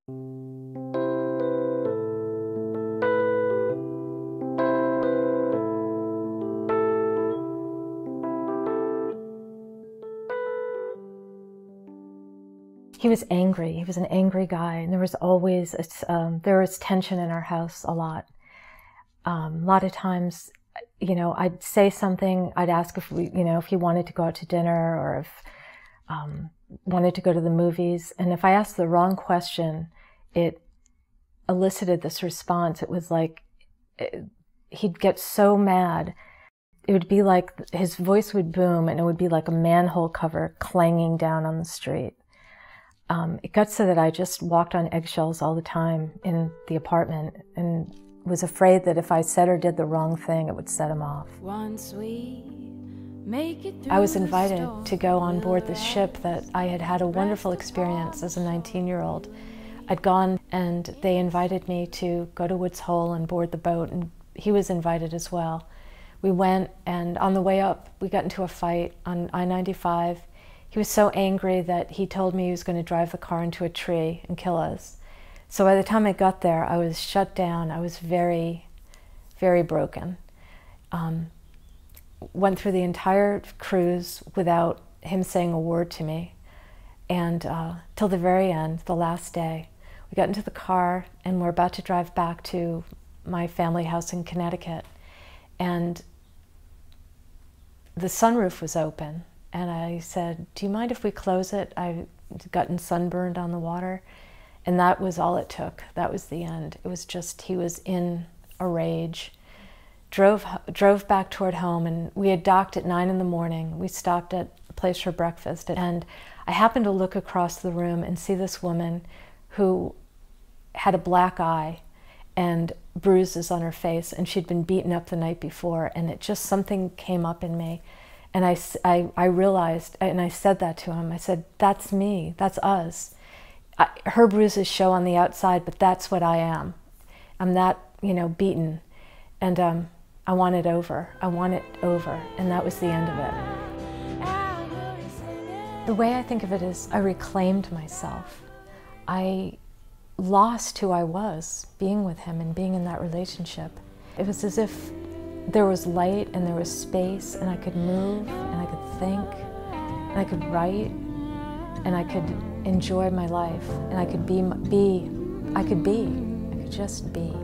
He was angry. He was an angry guy, and there was always there was tension in our house a lot. A lot of times, you know, I'd say something. I'd ask if if he wanted to go out to dinner or if wanted to go to the movies. And if I asked the wrong question, it elicited this response. It was like he'd get so mad. It would be like his voice would boom, and it would be like a manhole cover clanging down on the street. It got so that I just walked on eggshells all the time in the apartment and was afraid that if I said or did the wrong thing, it would set him off. I was invited to go on board this ship that I had had a wonderful experience as a 19-year-old. I'd gone and they invited me to go to Woods Hole and board the boat, and he was invited as well. We went, and on the way up, we got into a fight on I-95. He was so angry that he told me he was going to drive the car into a tree and kill us. So by the time I got there, I was shut down. I was very, very broken. Went through the entire cruise without him saying a word to me. And till the very end, the last day, we got into the car and we're about to drive back to my family house in Connecticut. And the sunroof was open. And I said, "Do you mind if we close it? I've gotten sunburned on the water." And that was all it took. That was the end. It was just, he was in a rage. Drove back toward home, and we had docked at 9 in the morning. We stopped at a place for breakfast, and I happened to look across the room and see this woman who had a black eye and bruises on her face, and she'd been beaten up the night before, and it just, something came up in me. And I realized, and I said that to him, I said, "That's me, that's us. Her bruises show on the outside, but that's what I am. I'm that, beaten. And I want it over. I want it over." And that was the end of it. The way I think of it is I reclaimed myself. I lost who I was being with him and being in that relationship. It was as if there was light and there was space, and I could move and I could think and I could write and I could enjoy my life, and I could I could just be.